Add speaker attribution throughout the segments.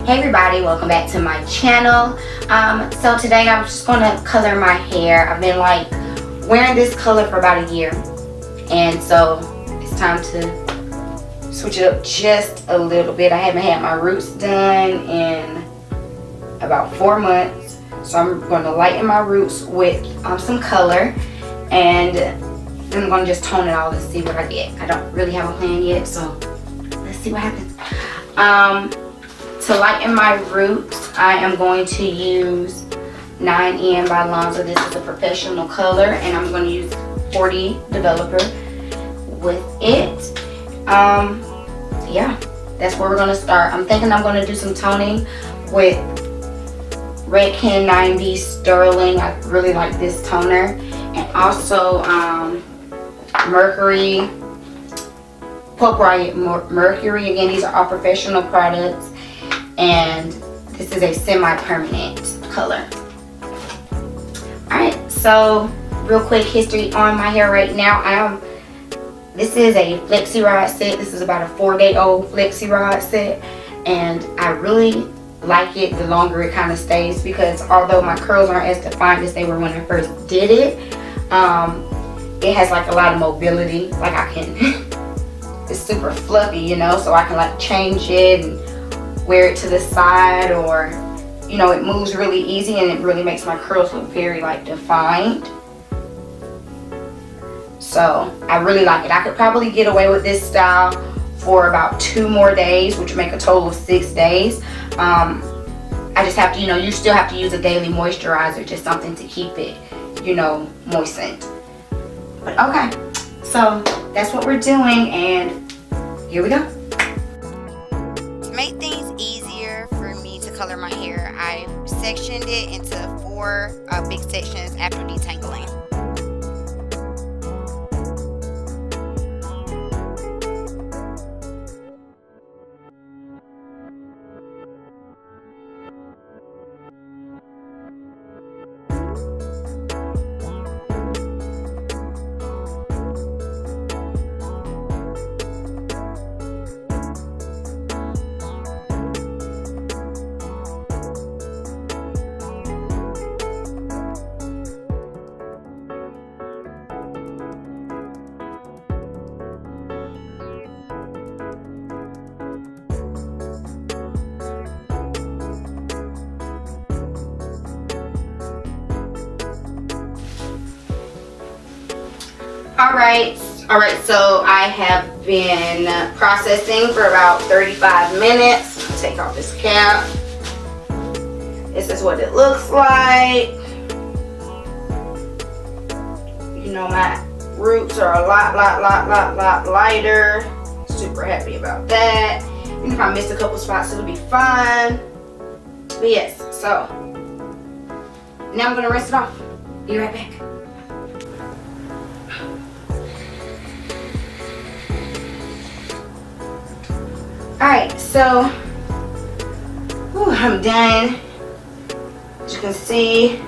Speaker 1: Hey everybody, welcome back to my channel. So today I'm just going to color my hair. I've been like wearing this color for about a year, and so it's time to switch it up just a little bit. I haven't had my roots done in about 4 months, so I'm going to lighten my roots with some color, and then I'm going to just tone it all and see what I get. I don't really have a plan yet, so let's see what happens. To lighten my roots, I am going to use 9N by Lanza. This is a professional color, and I'm going to use 40 Developer with it. Yeah, that's where we're going to start. I'm thinking I'm going to do some toning with Redken 9B Sterling. I really like this toner. And also Pulpriot Mercury. Again, these are all professional products. And this is a semi-permanent color. Alright, so real quick history on my hair right now. This is a flexi rod set. This is about a 4-day-old flexi rod set, and I really like it the longer it kind of stays, because although my curls aren't as defined as they were when I first did it, it has like a lot of mobility. Like I can it's super fluffy, you know, so I can like change it and wear it to the side, or you know, it moves really easy and it really makes my curls look very like defined. So I really like it. I could probably get away with this style for about 2 more days, which would make a total of 6 days. I just have to, you know, you still have to use a daily moisturizer, just something to keep it, you know, moistened. But okay, so that's what we're doing, and here we go. To make things easier for me to color my hair, I sectioned it into 4 big sections after detangling. Alright, so I have been processing for about 35 minutes. Take off this cap. This is what it looks like. You know, my roots are a lot lighter. Super happy about that. Even if I missed a couple spots, it'll be fine. But yes, so now I'm gonna rinse it off. Be right back. Alright, so I'm done. As you can see,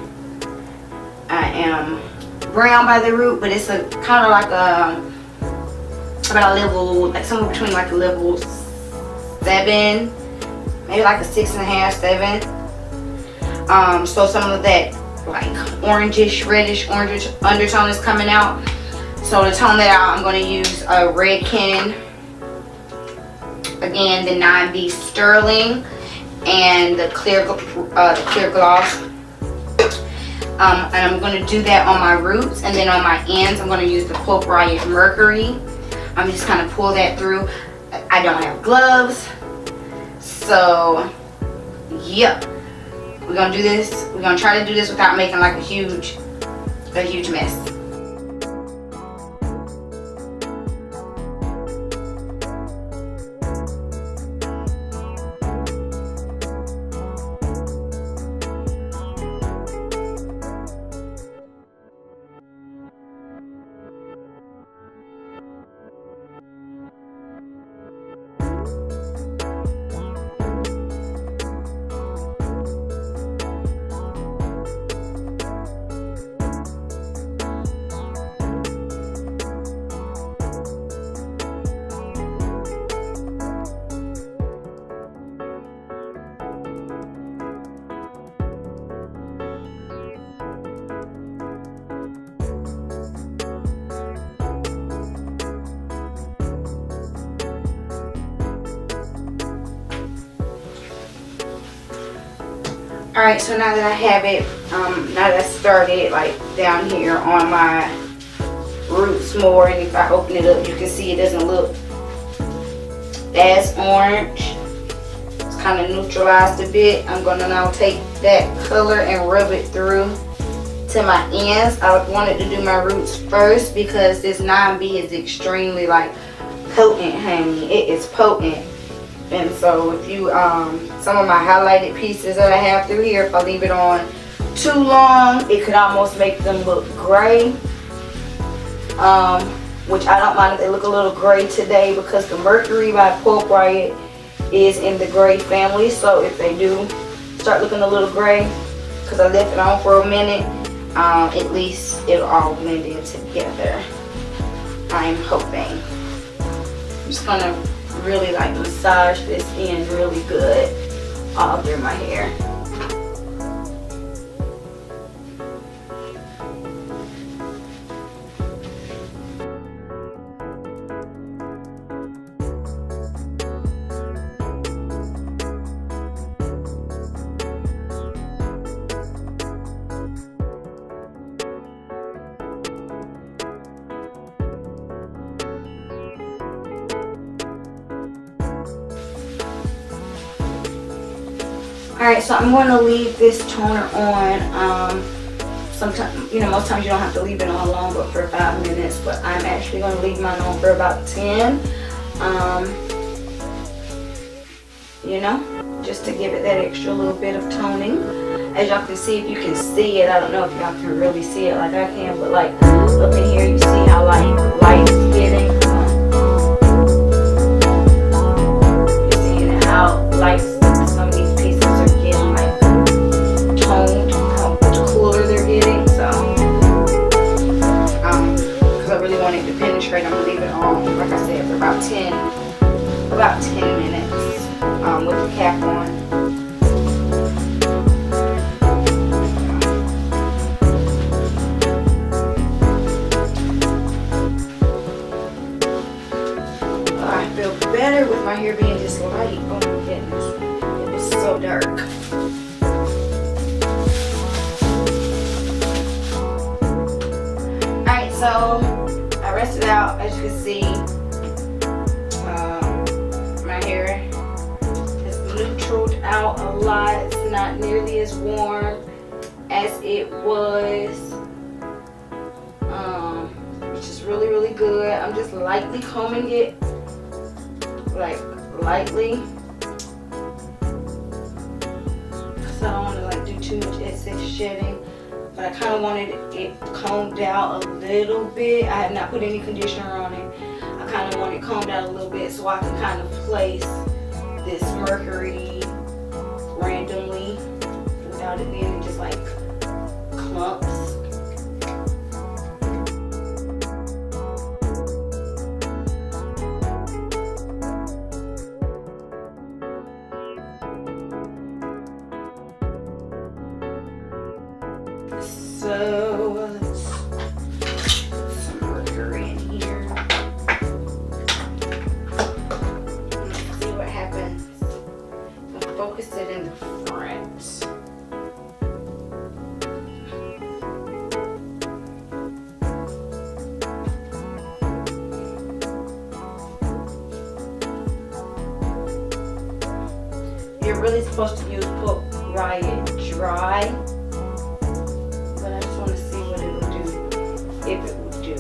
Speaker 1: I am brown by the root, but it's a kind of like about a level, like somewhere between like a level 7, maybe like a 6.5, 7. So some of that like orangish, reddish, orange undertone is coming out. So to tone that out, I'm going to use a Redken. Again, the 9B Sterling and the clear gloss. And I'm going to do that on my roots, and then on my ends I'm going to use the Pulpriot Mercury. I'm just kind of pull that through. I don't have gloves, so yep, we're going to do this. We're going to try to do this without making like a huge mess. Alright, so now that I have it, now that I started like down here on my roots more, and if I open it up you can see it doesn't look as orange. It's kind of neutralized a bit. I'm going to now take that color and rub it through to my ends. I wanted to do my roots first because this 9B is extremely like potent, honey. It is potent. And so if you some of my highlighted pieces that I have through here, if I leave it on too long it could almost make them look gray, which I don't mind if they look a little gray today because the Mercury by Pulpriot is in the gray family. So if they do start looking a little gray because I left it on for a minute, at least it'll all blend in together, I'm hoping. I'm just gonna really like massage this in really good all through my hair. Alright, so I'm going to leave this toner on. Sometimes, you know, most times you don't have to leave it on long, but for 5 minutes. But I'm actually going to leave mine on for about 10. You know, just to give it that extra little bit of toning. As y'all can see, if you can see it, I don't know if y'all can really see it like I can, but like up in here, you see how like light is getting. You're seeing how light. Some of these pieces are getting like toned, how much cooler they're getting. So, because I really want it to penetrate, I'm gonna leave it on, like I said, for about 10 minutes with the cap on. I feel better with my hair being this light. Oh my goodness. It's so dark. Alright, so I rested out. As you can see, my hair has neutraled out a lot. It's not nearly as warm as it was, which is really, really good. I'm just lightly combing it, like lightly. I don't want to like do too much excess shedding, but I kind of wanted it combed out a little bit. I have not put any conditioner on it. I kind of want it combed out a little bit so I can kind of place this Mercury randomly without it being just like clumps. So let's put some Mercury in here. Let's see what happens. I'll focus it in the front. You're really supposed to use Pulpriot dry. If it would do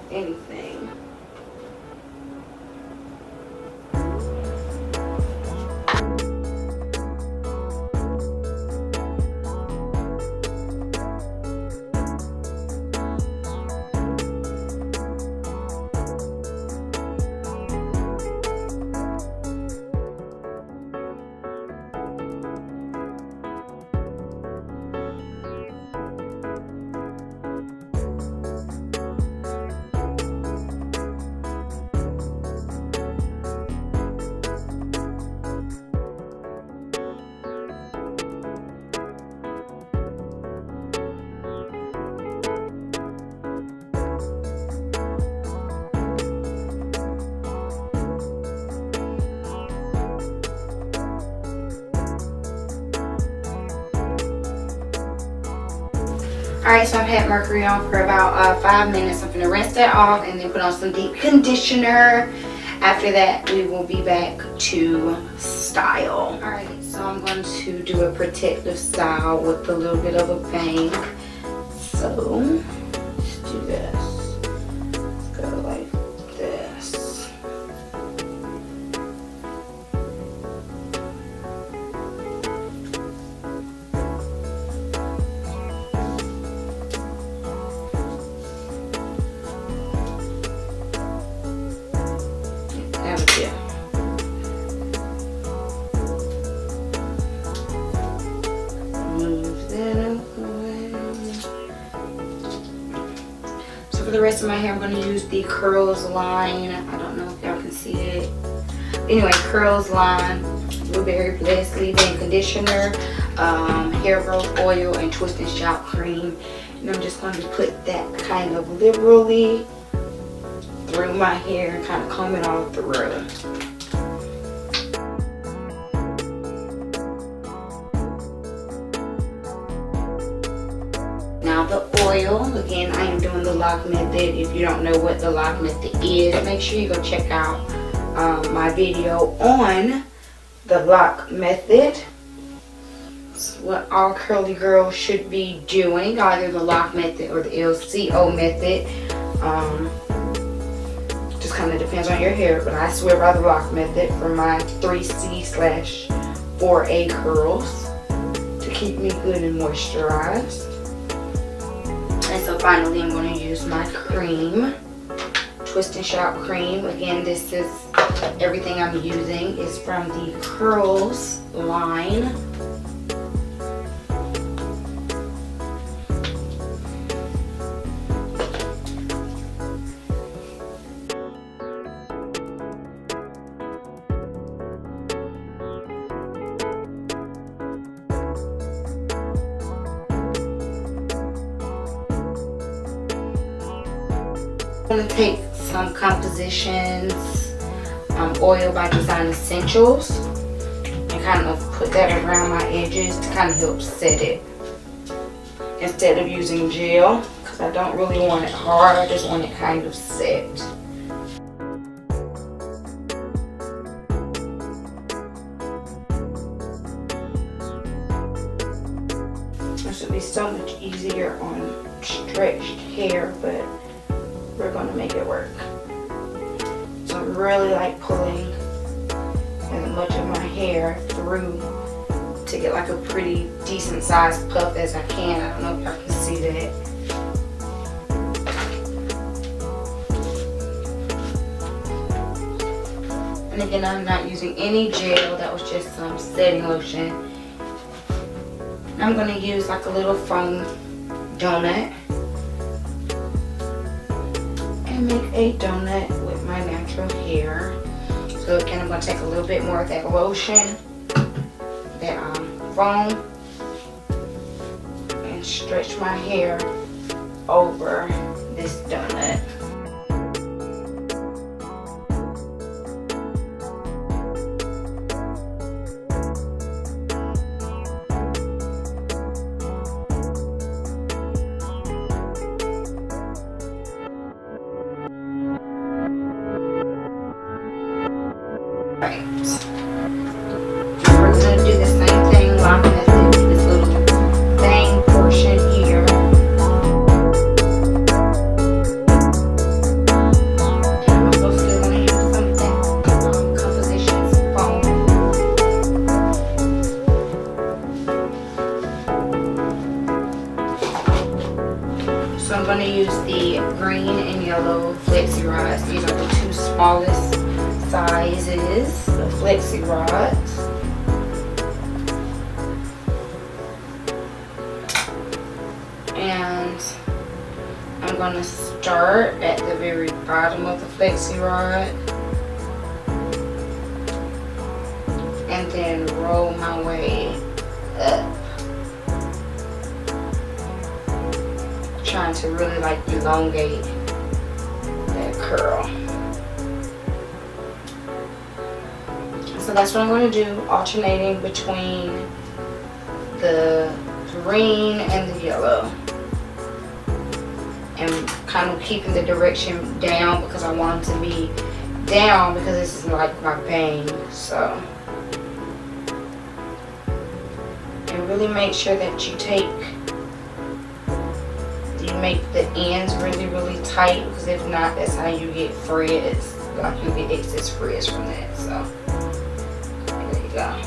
Speaker 1: anything. Alright, so I've had mercury on for about 5 minutes. I'm going to rinse that off and then put on some deep conditioner. After that, we will be back to style. Alright, so I'm going to do a protective style with a little bit of a bang. So, let's do this. Let's go like this. For the rest of my hair, I'm going to use the Curls line. I don't know if y'all can see it. Anyway, Curls line, Blueberry Bliss leave-in conditioner, hair growth oil, and twist and shout cream. And I'm just going to put that kind of liberally through my hair and kind of comb it all through. Now the oil, again, I am doing the lock method. If you don't know what the lock method is, make sure you go check out my video on the lock method. It's what all curly girls should be doing, either the lock method or the LCO method. Just kind of depends on your hair, but I swear by the lock method for my 3C/4A curls to keep me good and moisturized. And so finally, I'm going to use my cream, Twist and Shout cream. Again, this is everything I'm using is from the Curls line. I'm going to take some Compositions oil by Design Essentials and kind of put that around my edges to kind of help set it instead of using gel, because I don't really want it hard, I just want it kind of set. This would be so much easier on stretched hair, but we're going to make it work. So I'm really like pulling as much of my hair through to get like a pretty decent sized puff as I can. I don't know if y'all can see that. And again, I'm not using any gel, that was just some setting lotion. I'm going to use like a little foam donut. Make a donut with my natural hair. So again, I'm going to take a little bit more of that lotion, that foam, and stretch my hair over this donut. Right. We're going to do the same thing, lock method, with this little bang portion here. And I'm also going to use some of that Compositions foam. So I'm going to use the green and yellow flexi rods. These are the two smallest sizes of flexi rods. And I'm going to start at the very bottom of the flexi rod and then roll my way up, trying to really like elongate that curl. So that's what I'm going to do, alternating between the green and the yellow. and kind of keeping the direction down because I want it to be down because this is like my bang. So, and really make sure that you make the ends really tight, because if not, that's how you get frizz. Like you get excess frizz from that. So there you go.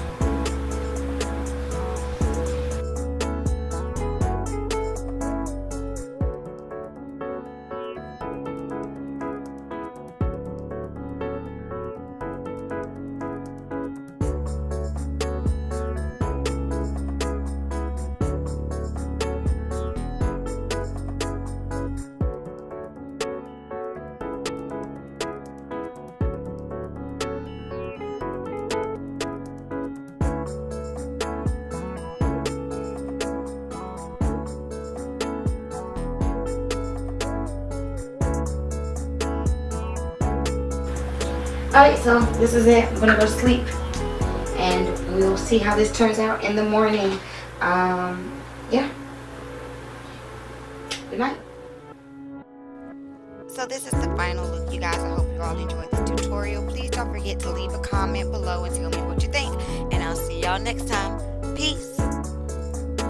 Speaker 1: Alright, so this is it. I'm gonna go to sleep and we'll see how this turns out in the morning. Yeah. Good night. So this is the final look, you guys. I hope you all enjoyed this tutorial. Please don't forget to leave a comment below and tell me what you think. And I'll see y'all next time. Peace.